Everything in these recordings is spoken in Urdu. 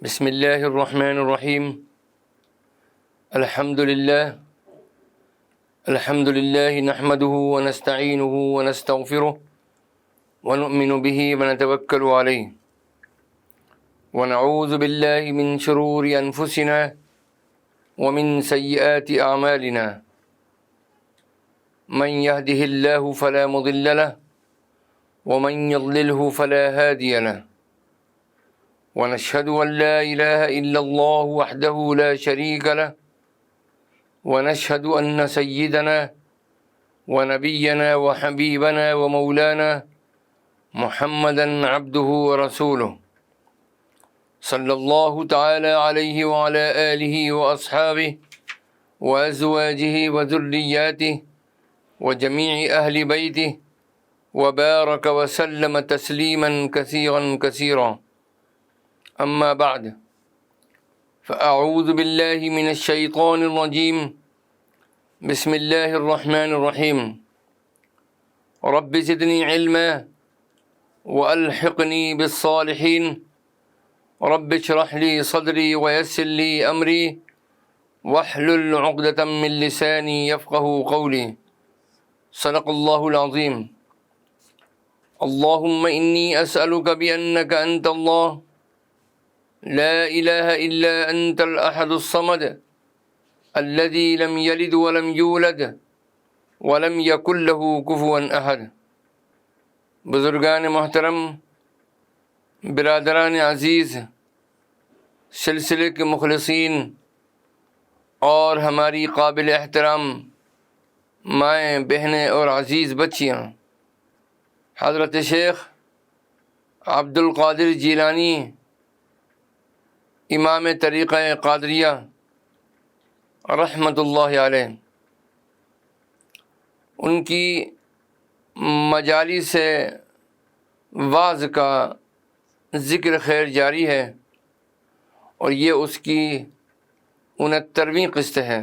بسم اللہ الرحمن الرحیم الحمد للہ نحمده ونستعینه ونستغفره ونؤمن به ونتوکل علیہ ونعوذ باللہ من شرور انفسنا ومن سیئات اعمالنا من يهده الله فلا مضل له ومن يضلله فلا هادي له ونشهد أن لا إله إلا الله وحده لا شريك له ونشهد أن سيدنا ونبينا وحبيبنا ومولانا محمدا عبده ورسوله صلى الله تعالى عليه وعلى آله وأصحابه وأزواجه وذرياته وجميع أهل بيته وبارك وسلم تسليما كثيرا كثيرا. أما بعد فأعوذ بالله من الشيطان الرجيم. بسم الله الرحمن الرحيم. رب زدني علما وألحقني بالصالحين. رب اشرح لي صدري ويسر لي أمري واحلل عقدة من لساني يفقه قولي. صدق الله العظيم. اللهم إني أسألك بأنك أنت الله لا إله إلا أنت الأحد الصمد الذي لم يلد ولم يولد ولم يكن له كفوا أحد. بزرگان محترم، برادران عزیز، سلسلے کے مخلصین اور ہماری قابل احترام مائیں، بہنیں اور عزیز بچیاں، حضرت شیخ عبد القادر جیلانی امام طریقہ قادریہ رحمۃ اللہ علیہ، ان کی مجالس وعظ کا ذکر خیر جاری ہے، اور یہ اس کی 69ویں قسط ہے.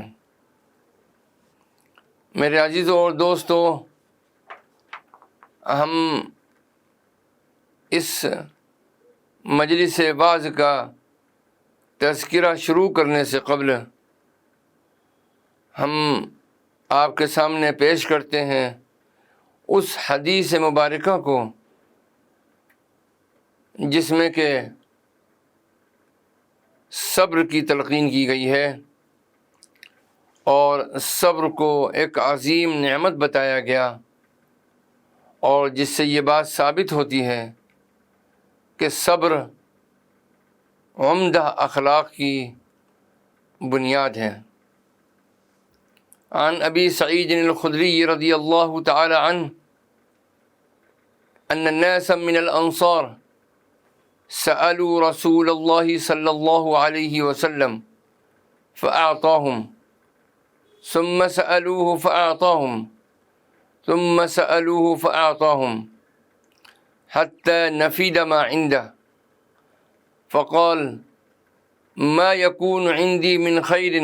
میرے عزیزوں اور دوستو، ہم اس مجلس وعظ کا تذکرہ شروع کرنے سے قبل ہم آپ کے سامنے پیش کرتے ہیں اس حدیث مبارکہ کو جس میں کہ صبر کی تلقین کی گئی ہے، اور صبر کو ایک عظیم نعمت بتایا گیا، اور جس سے یہ بات ثابت ہوتی ہے کہ صبر عمدہ اخلاق کی بنیاد ہے. عن ابی سعید الخدری رضی اللہ تعالی عنہ ان الناس من الانصار سألوا رسول اللہ صلی اللہ علیہ وسلم فأعطاهم ثم سألوه فأعطاهم ثم سألوه فأعطاهم حتى نفد ما عنده فقال ما يكون عندي من خير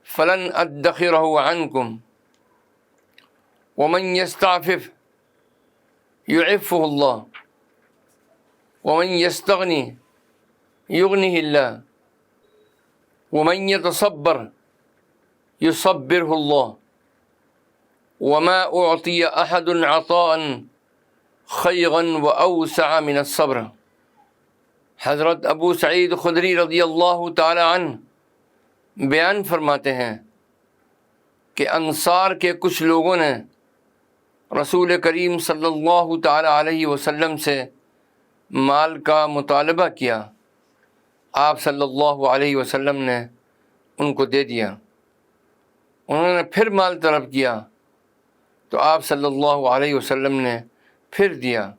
فلن أدخره عنكم ومن يستعفف يعفه الله ومن يستغني يغنه الله ومن يتصبر يصبره الله وما أعطي أحد عطاء خيرا وأوسع من الصبر. حضرت ابو سعید خدری رضی اللہ تعالی عنہ بیان فرماتے ہیں کہ انصار کے کچھ لوگوں نے رسول کریم صلی اللہ تعالی علیہ وسلم سے مال کا مطالبہ کیا. آپ صلی اللہ علیہ وسلم نے ان کو دے دیا. انہوں نے پھر مال طلب کیا تو آپ صلی اللہ علیہ وسلم نے پھر دیا.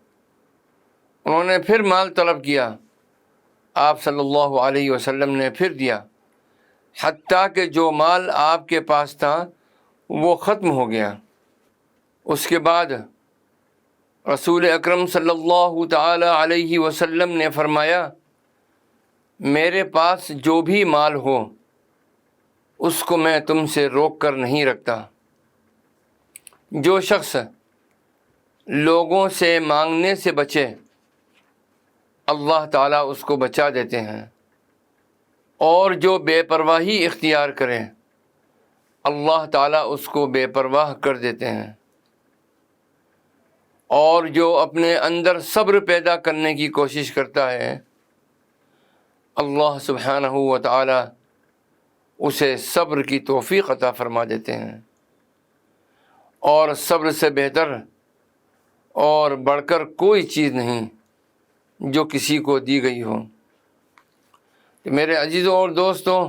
انہوں نے پھر مال طلب کیا، آپ صلی اللہ علیہ وسلم نے پھر دیا، حتیٰ کہ جو مال آپ کے پاس تھا وہ ختم ہو گیا. اس کے بعد رسول اکرم صلی اللہ تعالی علیہ وسلم نے فرمایا، میرے پاس جو بھی مال ہو اس کو میں تم سے روک کر نہیں رکھتا. جو شخص لوگوں سے مانگنے سے بچے اللہ تعالیٰ اس کو بچا دیتے ہیں. اور جو بے پرواہی اختیار کرے اللہ تعالیٰ اس کو بے پرواہ کر دیتے ہیں، اور جو اپنے اندر صبر پیدا کرنے کی کوشش کرتا ہے اللہ سبحانہ و تعالیٰ اسے صبر کی توفیق عطا فرما دیتے ہیں۔ اور صبر سے بہتر اور بڑھ کر کوئی چیز نہیں جو کسی کو دی گئی ہو۔ میرے عزیزوں اور دوستوں،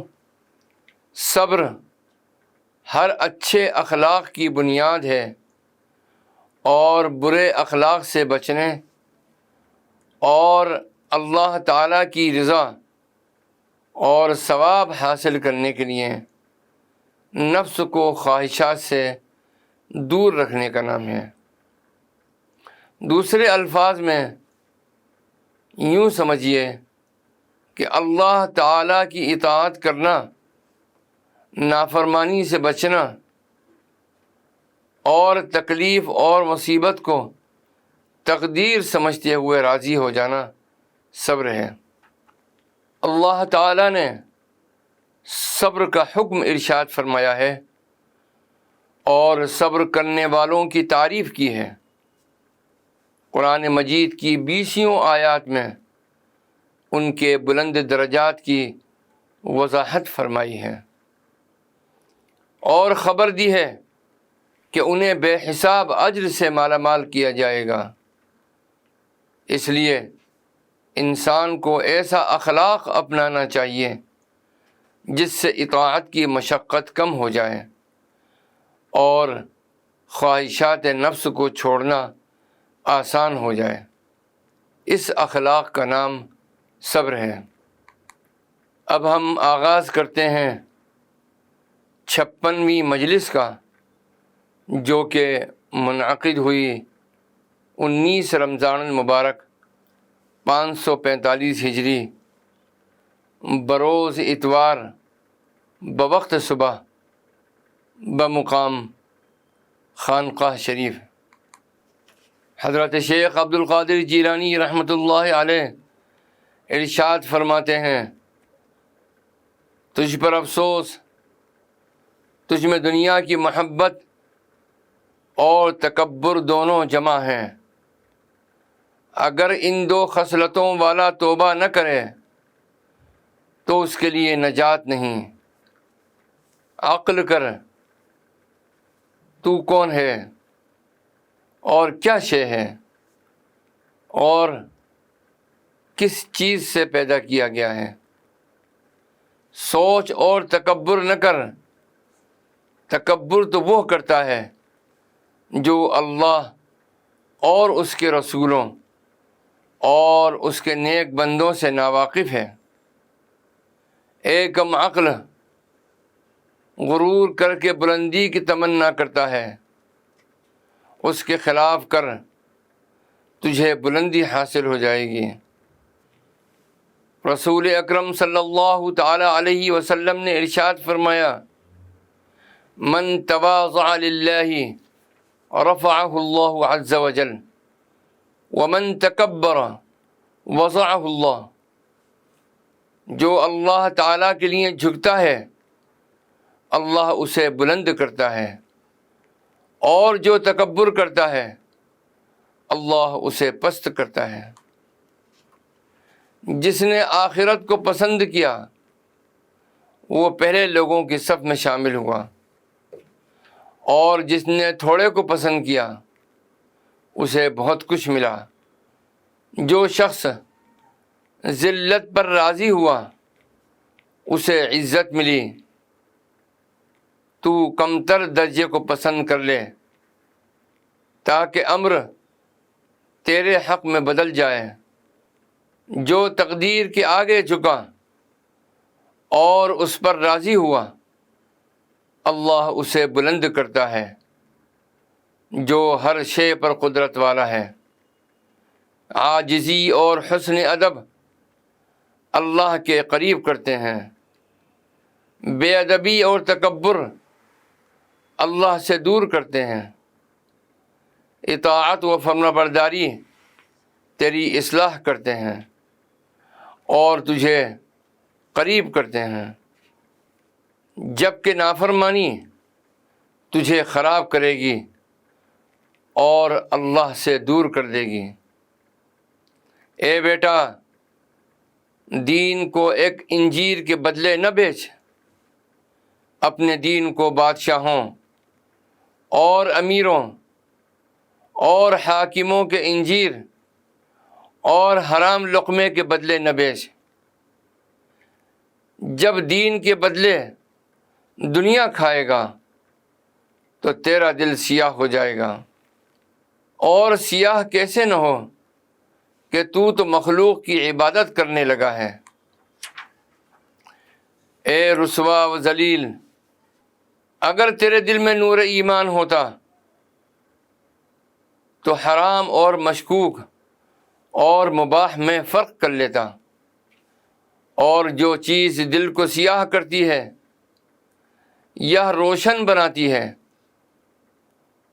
صبر ہر اچھے اخلاق کی بنیاد ہے، اور برے اخلاق سے بچنے اور اللہ تعالیٰ کی رضا اور ثواب حاصل کرنے کے لیے نفس کو خواہشات سے دور رکھنے کا نام ہے۔ دوسرے الفاظ میں یوں سمجھیے کہ اللہ تعالیٰ کی اطاعت کرنا، نافرمانی سے بچنا اور تکلیف اور مصیبت کو تقدیر سمجھتے ہوئے راضی ہو جانا صبر ہے۔ اللہ تعالیٰ نے صبر کا حکم ارشاد فرمایا ہے اور صبر کرنے والوں کی تعریف کی ہے۔ قرآن مجید کی 20 آیات میں ان کے بلند درجات کی وضاحت فرمائی ہے، اور خبر دی ہے کہ انہیں بے حساب اجر سے مالا مال کیا جائے گا۔ اس لیے انسان کو ایسا اخلاق اپنانا چاہیے جس سے اطاعت کی مشقت کم ہو جائے اور خواہشات نفس کو چھوڑنا آسان ہو جائے۔ اس اخلاق کا نام صبر ہے۔ اب ہم آغاز کرتے ہیں 56ویں مجلس کا، جو کہ منعقد ہوئی 19 رمضان المبارک 545 ہجری بروز اتوار بوقت صبح بمقام خانقاہ شریف۔ حضرت شیخ عبد القادر جیلانی رحمۃ اللہ علیہ ارشاد فرماتے ہیں، تجھ پر افسوس، تجھ میں دنیا کی محبت اور تکبر دونوں جمع ہیں۔ اگر ان 2 خصلتوں والا توبہ نہ کرے تو اس کے لیے نجات نہیں۔ عقل کر، تو کون ہے اور کیا شے ہے اور کس چیز سے پیدا کیا گیا ہے۔ سوچ اور تکبر نہ کر، تکبر تو وہ کرتا ہے جو اللہ اور اس کے رسولوں اور اس کے نیک بندوں سے ناواقف ہے۔ اے کم عقل، غرور کر کے بلندی کی تمنا کرتا ہے، اس کے خلاف کر، تجھے بلندی حاصل ہو جائے گی۔ رسول اکرم صلی اللہ تعالی علیہ وسلم نے ارشاد فرمایا، من تواضع للہ رفعہ اللہ عز وجل ومن تکبر وضعہ اللہ۔ جو اللہ تعالیٰ کے لیے جھکتا ہے اللہ اسے بلند کرتا ہے، اور جو تکبر کرتا ہے اللہ اسے پست کرتا ہے۔ جس نے آخرت کو پسند کیا وہ پہلے لوگوں کی صف میں شامل ہوا، اور جس نے تھوڑے کو پسند کیا اسے بہت کچھ ملا۔ جو شخص ذلت پر راضی ہوا اسے عزت ملی۔ تو کمتر درجے کو پسند کر لے تاکہ امر تیرے حق میں بدل جائے۔ جو تقدیر کے آگے جھکا اور اس پر راضی ہوا اللہ اسے بلند کرتا ہے۔ جو ہر شے پر قدرت والا ہے۔ عاجزی اور حسن ادب اللہ کے قریب کرتے ہیں۔ بے ادبی اور تکبر اللہ سے دور کرتے ہیں۔ اطاعت و فرما برداری تیری اصلاح کرتے ہیں اور تجھے قریب کرتے ہیں، جبکہ نافرمانی تجھے خراب کرے گی اور اللہ سے دور کر دے گی۔ اے بیٹا، دین کو ایک انجیر کے بدلے نہ بیچ، اپنے دین کو بادشاہوں اور امیروں اور حاکموں کے انجیر اور حرام لقمے کے بدلے نہ بیچ۔ جب دین کے بدلے دنیا کھائے گا تو تیرا دل سیاہ ہو جائے گا، اور سیاہ کیسے نہ ہو کہ تو مخلوق کی عبادت کرنے لگا ہے۔ اے رسوا و ذلیل، اگر تیرے دل میں نور ایمان ہوتا تو حرام اور مشکوک اور مباح میں فرق کر لیتا، اور جو چیز دل کو سیاہ کرتی ہے یا روشن بناتی ہے،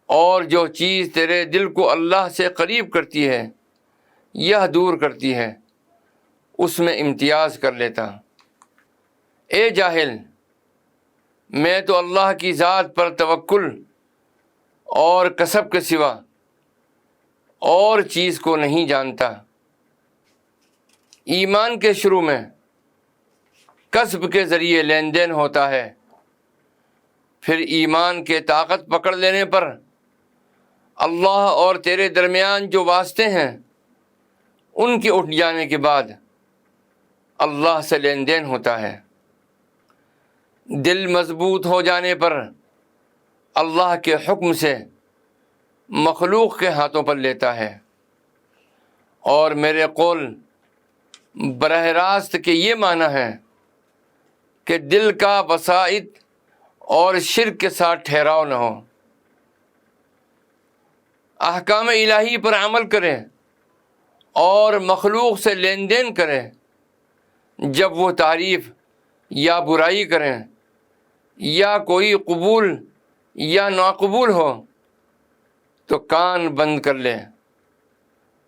اور جو چیز تیرے دل کو اللہ سے قریب کرتی ہے یا دور کرتی ہے، اس میں امتیاز کر لیتا۔ اے جاہل، میں تو اللہ کی ذات پر توکل اور کسب کے سوا اور چیز کو نہیں جانتا۔ ایمان کے شروع میں کسب کے ذریعے لین دین ہوتا ہے، پھر ایمان کے طاقت پکڑ لینے پر اللہ اور تیرے درمیان جو واسطے ہیں ان کے اٹھ جانے کے بعد اللہ سے لین دین ہوتا ہے۔ دل مضبوط ہو جانے پر اللہ کے حکم سے مخلوق کے ہاتھوں پر لیتا ہے، اور میرے قول براہ راست کے یہ معنی ہے کہ دل کا وسائط اور شرک کے ساتھ ٹھہراؤ نہ ہو، احکام الہی پر عمل کرے اور مخلوق سے لین دین کرے۔ جب وہ تعریف یا برائی کریں یا کوئی قبول یا ناقبول ہو تو کان بند کر لے،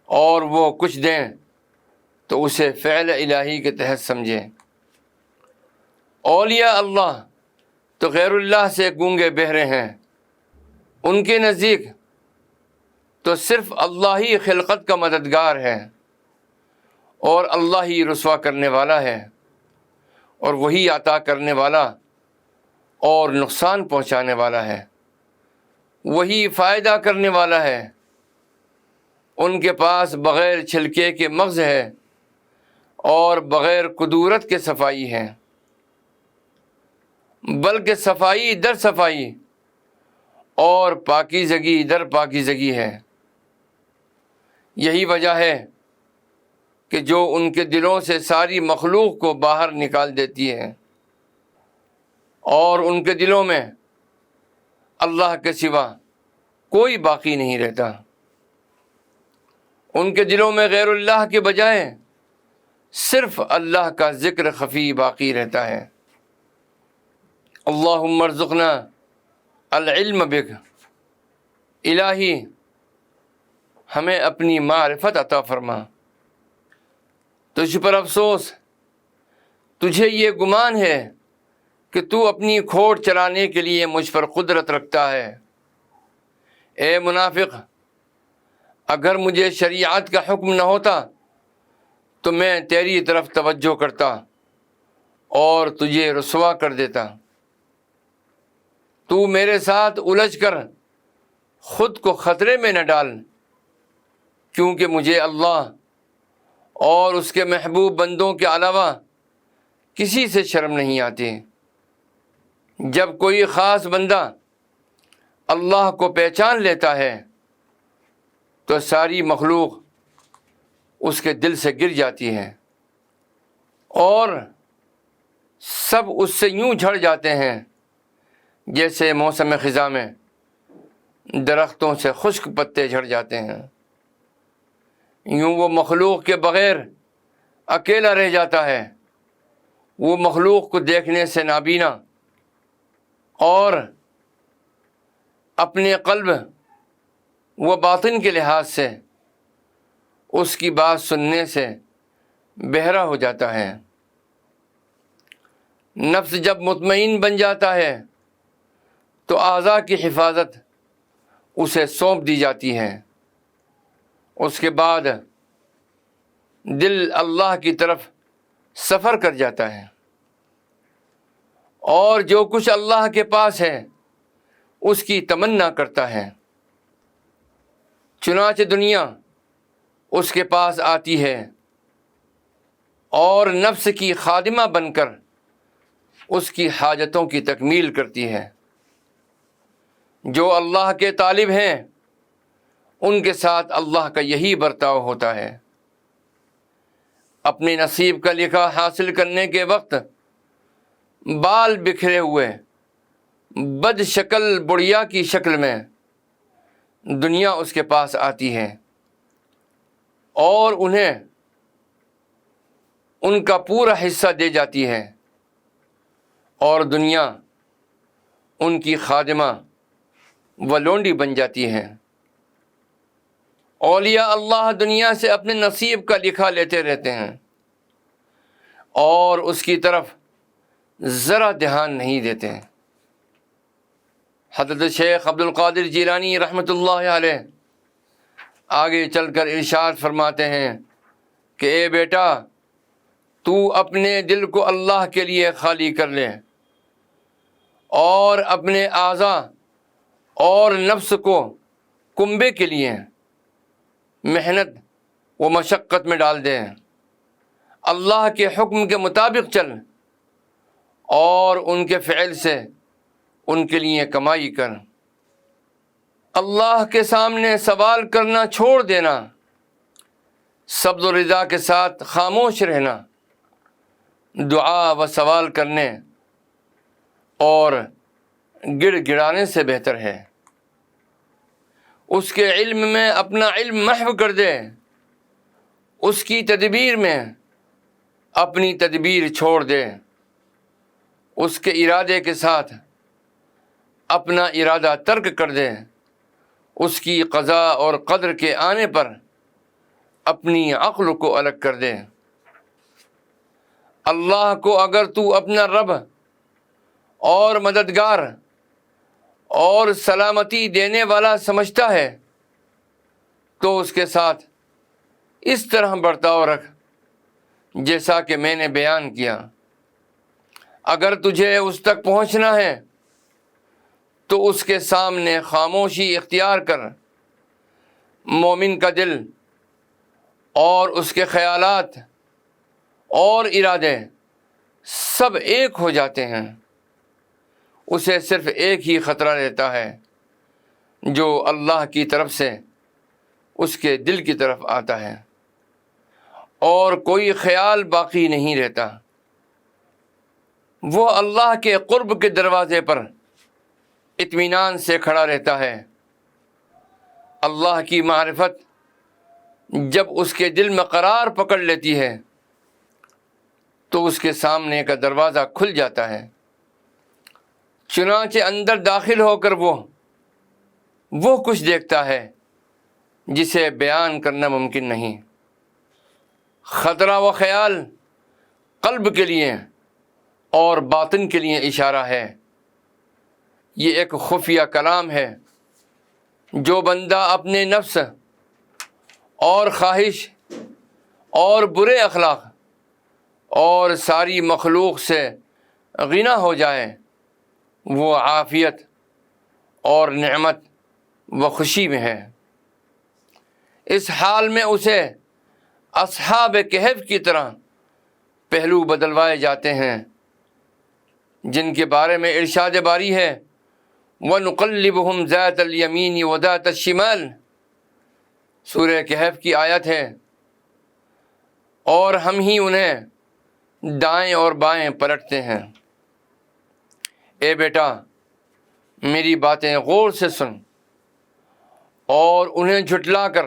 اور وہ کچھ دیں تو اسے فعل الہی کے تحت سمجھے۔ اولیاء اللہ تو غیر اللہ سے گونگے بہرے ہیں، ان کے نزدیک تو صرف اللہ ہی خلقت کا مددگار ہے، اور اللہ ہی رسوا کرنے والا ہے، اور وہی عطا کرنے والا اور نقصان پہنچانے والا ہے، وہی فائدہ کرنے والا ہے۔ ان کے پاس بغیر چھلکے کے مغز ہے اور بغیر قدورت کے صفائی ہے، بلکہ صفائی در صفائی اور پاکیزگی در پاکیزگی ہے۔ یہی وجہ ہے کہ جو ان کے دلوں سے ساری مخلوق کو باہر نکال دیتی ہے، اور ان کے دلوں میں اللہ کے سوا کوئی باقی نہیں رہتا۔ ان کے دلوں میں غیر اللہ کے بجائے صرف اللہ کا ذکر خفی باقی رہتا ہے۔ اللہم ارزقنا العلم بک، الہی ہمیں اپنی معرفت عطا فرما۔ تجھ پر افسوس، تجھے یہ گمان ہے کہ تو اپنی کھوٹ چلانے کے لیے مجھ پر قدرت رکھتا ہے۔ اے منافق، اگر مجھے شریعت کا حکم نہ ہوتا تو میں تیری طرف توجہ کرتا اور تجھے رسوا کر دیتا۔ تو میرے ساتھ الجھ کر خود کو خطرے میں نہ ڈال، کیونکہ مجھے اللہ اور اس کے محبوب بندوں کے علاوہ کسی سے شرم نہیں آتی۔ جب کوئی خاص بندہ اللہ کو پہچان لیتا ہے تو ساری مخلوق اس کے دل سے گر جاتی ہے، اور سب اس سے یوں جھڑ جاتے ہیں جیسے موسم خزاں میں درختوں سے خشک پتے جھڑ جاتے ہیں۔ یوں وہ مخلوق کے بغیر اکیلا رہ جاتا ہے، وہ مخلوق کو دیکھنے سے نابینا اور اپنے قلب و باطن کے لحاظ سے اس کی بات سننے سے بہرا ہو جاتا ہے۔ نفس جب مطمئن بن جاتا ہے تو اعضاء کی حفاظت اسے سونپ دی جاتی ہے۔ اس کے بعد دل اللہ کی طرف سفر کر جاتا ہے، اور جو کچھ اللہ کے پاس ہے اس کی تمنا کرتا ہے۔ چنانچہ دنیا اس کے پاس آتی ہے اور نفس کی خادمہ بن کر اس کی حاجتوں کی تکمیل کرتی ہے۔ جو اللہ کے طالب ہیں ان کے ساتھ اللہ کا یہی برتاؤ ہوتا ہے۔ اپنے نصیب کا لکھا حاصل کرنے کے وقت بال بکھرے ہوئے بد شکل بڑھیا کی شکل میں دنیا اس کے پاس آتی ہے اور انہیں ان کا پورا حصہ دے جاتی ہے، اور دنیا ان کی خادمہ و لونڈی بن جاتی ہے۔ اولیاء اللہ دنیا سے اپنے نصیب کا لکھا لیتے رہتے ہیں اور اس کی طرف ذرا دھیان نہیں دیتے۔ حضرت شیخ عبد القادر جیلانی رحمۃ اللہ علیہ آگے چل کر ارشاد فرماتے ہیں کہ اے بیٹا، تو اپنے دل کو اللہ کے لیے خالی کر لے اور اپنے اعضاء اور نفس کو کنبے کے لیے محنت و مشقت میں ڈال دے۔ اللہ کے حکم کے مطابق چل اور ان کے فعل سے ان کے لیے کمائی کر۔ اللہ کے سامنے سوال کرنا چھوڑ دینا، صبر و رضا کے ساتھ خاموش رہنا دعا و سوال کرنے اور گڑ گڑانے سے بہتر ہے۔ اس کے علم میں اپنا علم محو کر دے، اس کی تدبیر میں اپنی تدبیر چھوڑ دے، اس کے ارادے کے ساتھ اپنا ارادہ ترک کر دے، اس کی قضا اور قدر کے آنے پر اپنی عقل کو الگ کر دے۔ اللہ کو اگر تو اپنا رب اور مددگار اور سلامتی دینے والا سمجھتا ہے تو اس کے ساتھ اس طرح برتاؤ رکھ جیسا کہ میں نے بیان کیا۔ اگر تجھے اس تک پہنچنا ہے تو اس کے سامنے خاموشی اختیار کر۔ مومن کا دل اور اس کے خیالات اور ارادے سب ایک ہو جاتے ہیں، اسے صرف ایک ہی خطرہ رہتا ہے جو اللہ کی طرف سے اس کے دل کی طرف آتا ہے، اور کوئی خیال باقی نہیں رہتا۔ وہ اللہ کے قرب کے دروازے پر اطمینان سے کھڑا رہتا ہے۔ اللہ کی معرفت جب اس کے دل میں قرار پکڑ لیتی ہے تو اس کے سامنے کا دروازہ کھل جاتا ہے، چنانچہ اندر داخل ہو کر وہ کچھ دیکھتا ہے جسے بیان کرنا ممکن نہیں۔ خطرہ و خیال قلب کے لیے اور باطن کے لیے اشارہ ہے۔ یہ ایک خفیہ کلام ہے جو بندہ اپنے نفس اور خواہش اور برے اخلاق اور ساری مخلوق سے غنا ہو جائے، وہ عافیت اور نعمت و خوشی میں ہے۔ اس حال میں اسے اصحاب کہف کی طرح پہلو بدلوائے جاتے ہیں، جن کے بارے میں ارشاد باری ہے وَنُقَلِّبُهُمْ ذَاتَ الْيَمِينِ وَذَاتَ الشِّمَالِ، سورہ کہف کی آیت ہے، اور ہم ہی انہیں دائیں اور بائیں پلٹتے ہیں۔ اے بیٹا، میری باتیں غور سے سن اور انہیں جھٹلا کر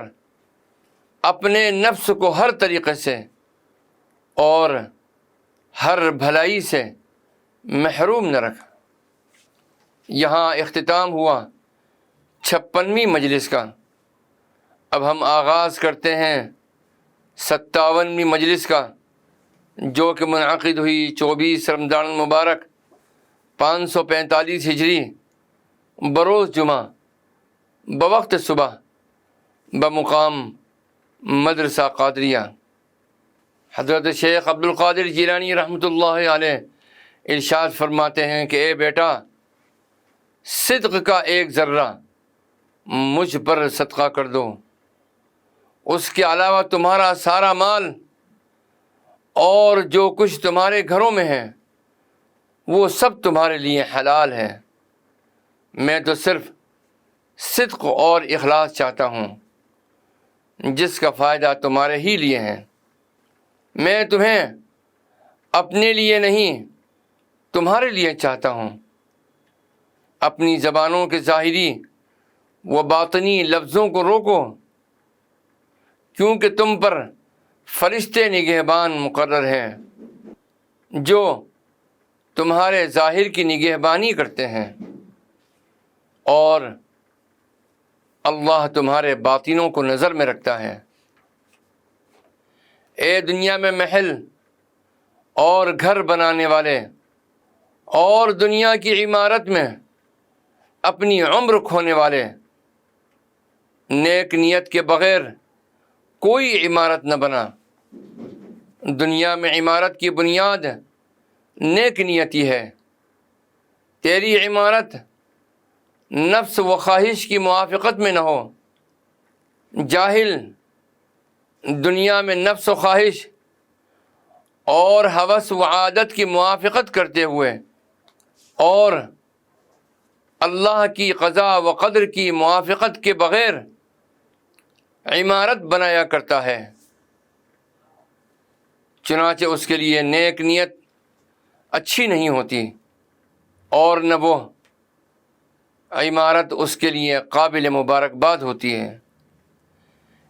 اپنے نفس کو ہر طریقے سے اور ہر بھلائی سے محروم نہ رکھ۔ یہاں اختتام ہوا 56ویں مجلس کا۔ اب ہم آغاز کرتے ہیں 57ویں مجلس کا، جو کہ منعقد ہوئی 24 رمضان المبارک 545 ہجری بروز جمعہ بوقت صبح بمقام مدرسہ قادریہ۔ حضرت شیخ عبد القادر جیلانی رحمۃ اللہ علیہ ارشاد فرماتے ہیں کہ اے بیٹا، صدق کا ایک ذرہ مجھ پر صدقہ کر دو، اس کے علاوہ تمہارا سارا مال اور جو کچھ تمہارے گھروں میں ہے وہ سب تمہارے لیے حلال ہے۔ میں تو صرف صدق اور اخلاص چاہتا ہوں جس کا فائدہ تمہارے ہی لیے ہے۔ میں تمہیں اپنے لیے نہیں تمہارے لیے چاہتا ہوں۔ اپنی زبانوں کے ظاہری و باطنی لفظوں کو روکو، کیونکہ تم پر فرشتے نگہبان مقرر ہیں جو تمہارے ظاہر کی نگہبانی کرتے ہیں، اور اللہ تمہارے باطنوں کو نظر میں رکھتا ہے۔ اے دنیا میں محل اور گھر بنانے والے اور دنیا کی عمارت میں اپنی عمر کھونے والے، نیک نیت کے بغیر کوئی عمارت نہ بنا۔ دنیا میں عمارت کی بنیاد نیک نیتی ہے۔ تیری عمارت نفس و خواہش کی موافقت میں نہ ہو۔ جاہل دنیا میں نفس و خواہش اور ہوس و عادت کی موافقت کرتے ہوئے اور اللہ کی قضا و قدر کی موافقت کے بغیر عمارت بنایا کرتا ہے، چنانچہ اس کے لیے نیک نیت اچھی نہیں ہوتی اور نہ وہ عمارت اس کے لیے قابل مبارکباد ہوتی ہے،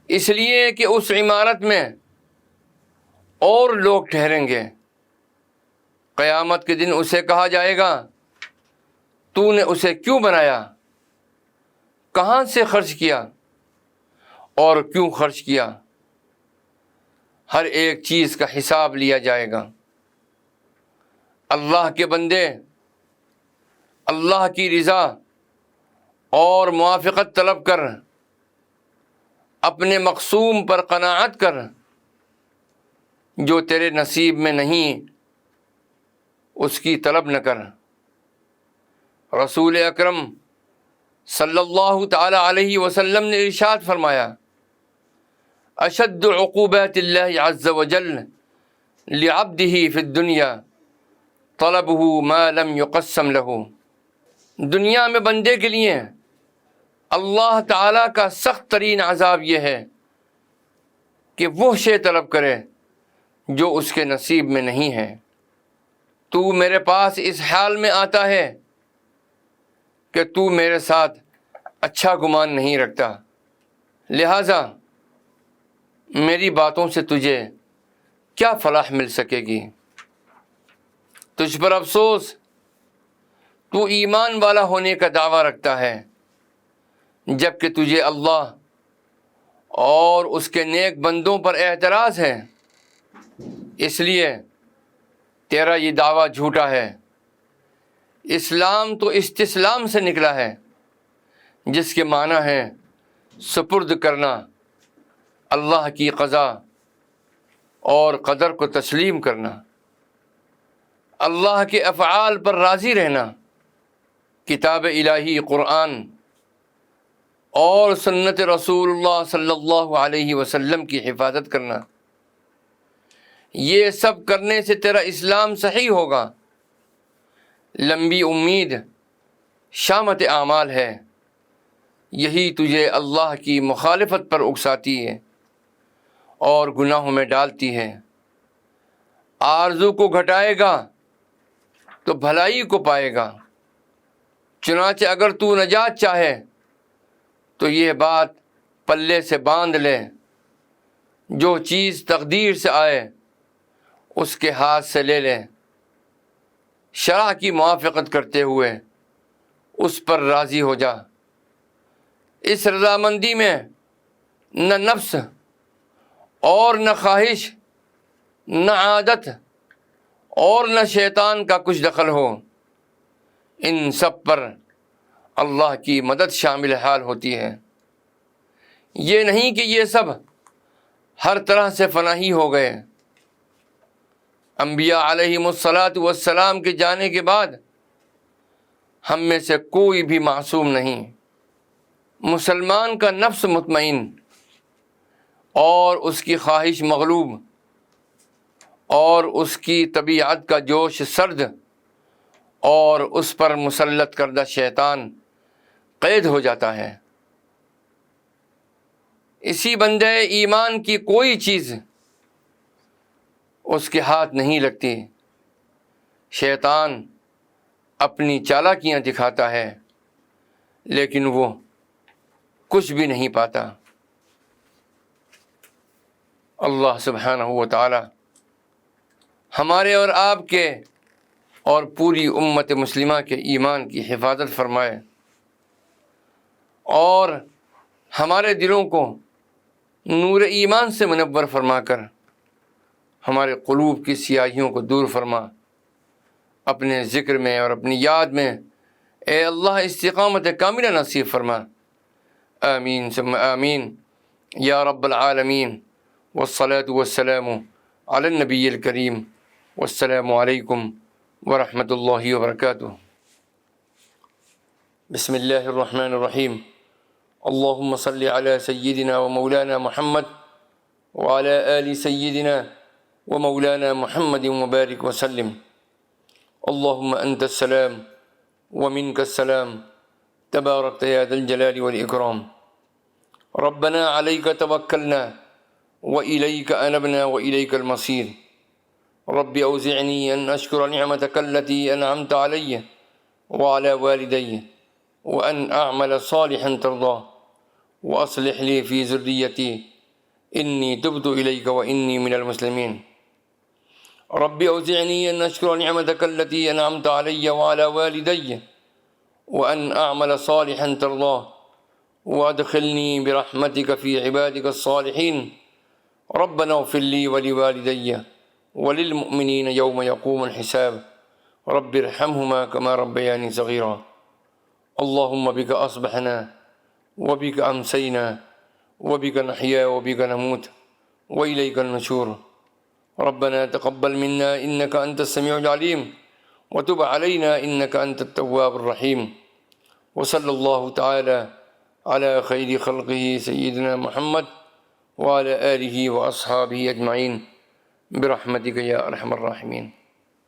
اس لیے کہ اس عمارت میں اور لوگ ٹھہریں گے۔ قیامت کے دن اسے کہا جائے گا، تو نے اسے کیوں بنایا، کہاں سے خرچ کیا اور کیوں خرچ کیا؟ ہر ایک چیز کا حساب لیا جائے گا۔ اللہ کے بندے اللہ کی رضا اور موافقت طلب کر، اپنے مقسوم پر قناعت کر، جو تیرے نصیب میں نہیں اس کی طلب نہ کر۔ رسول اکرم صلی اللہ تعالی علیہ وسلم نے ارشاد فرمایا، اشد عقوبات اللہ عز وجل لعبدہ فی الدنیا طلبہ ما لم یقسم لہ۔ دنیا میں بندے کے لیے اللہ تعالیٰ کا سخت ترین عذاب یہ ہے کہ وہ شے طلب کرے جو اس کے نصیب میں نہیں ہے۔ تو میرے پاس اس حال میں آتا ہے کہ تو میرے ساتھ اچھا گمان نہیں رکھتا، لہٰذا میری باتوں سے تجھے کیا فلاح مل سکے گی؟ تجھ پر افسوس، تو ایمان والا ہونے کا دعویٰ رکھتا ہے جبکہ تجھے اللہ اور اس کے نیک بندوں پر اعتراض ہے، اس لیے تیرا یہ دعویٰ جھوٹا ہے۔ اسلام تو استسلام سے نکلا ہے، جس کے معنی ہے سپرد کرنا، اللہ کی قضا اور قدر کو تسلیم کرنا، اللہ کے افعال پر راضی رہنا، کتاب الہی قرآن اور سنت رسول اللہ صلی اللہ علیہ وسلم کی حفاظت کرنا۔ یہ سب کرنے سے تیرا اسلام صحیح ہوگا۔ لمبی امید شامت اعمال ہے، یہی تجھے اللہ کی مخالفت پر اکساتی ہے اور گناہوں میں ڈالتی ہے۔ آرزو کو گھٹائے گا تو بھلائی کو پائے گا، چنانچہ اگر تو نجات چاہے تو یہ بات پلے سے باندھ لے، جو چیز تقدیر سے آئے اس کے ہاتھ سے لے لے، شرع کی موافقت کرتے ہوئے اس پر راضی ہو جا۔ اس رضامندی میں نہ نفس اور نہ خواہش نہ عادت اور نہ شیطان کا کچھ دخل ہو، ان سب پر اللہ کی مدد شامل حال ہوتی ہے۔ یہ نہیں کہ یہ سب ہر طرح سے فناہی ہو گئے۔ انبیاء علیہم الصلاۃ والسلام کے جانے کے بعد ہم میں سے کوئی بھی معصوم نہیں۔ مسلمان کا نفس مطمئن اور اس کی خواہش مغلوب اور اس کی طبیعت کا جوش سرد اور اس پر مسلط کردہ شیطان قید ہو جاتا ہے۔ اسی بندے ایمان کی کوئی چیز اس کے ہاتھ نہیں لگتی۔ شیطان اپنی چالاکیاں دکھاتا ہے لیکن وہ کچھ بھی نہیں پاتا۔ اللہ سبحانہ و تعالی ہمارے اور آپ کے اور پوری امت مسلمہ کے ایمان کی حفاظت فرمائے اور ہمارے دلوں کو نور ایمان سے منور فرما کر ہمارے قلوب کی سیاہیوں کو دور فرما۔ اپنے ذکر میں اور اپنی یاد میں اے اللہ استقامت کاملہ نصیب فرما۔ آمین ثم آمین یا رب العالمین، والصلاة والسلام علی النبی الکریم، والسلام علیکم ورحمۃ اللہ وبرکاتہ۔ بسم اللہ الرحمن الرحیم۔ اللہم صلی علی سیدنا و مولانا محمد وعلی آل سیدنا و مولانا محمد وبارک وسلم۔ اللہم انت السلام ومنک السلام تبارکت یا ذا الجلال والاکرام۔ ربنا علیک توکلنا وإلیک انبنا وإلیک المصیر۔ رب اوزعنی ان اشکر نعمتک التي انعمت علی وعلى والدی وان اعمل صالحا ترضاه واصلح لي في ذريتي انی تبت الیک وانی من المسلمین۔ رب اوزعنی ان اشکر نعمتک التي انعمت علی وعلى والدی وان اعمل صالحا ترضاه وادخلنی برحمتک فی عبادک الصالحین۔ ربنا اغفر لي ولوالدي وللمؤمنين يوم يقوم الحساب رب ارحمهما كما ربياني صغيرا۔ اللهم بك أصبحنا وبك أمسينا وبك نحيا وبك نموت وإليك النشور۔ ربنا تقبل منا إنك أنت السميع العليم وتب علينا إنك أنت التواب الرحيم۔ وصلى الله تعالى على خير خلقه سيدنا محمد وعلى آلہ وأصحابہ اجمعین برحمتک یا ارحم الراحمین۔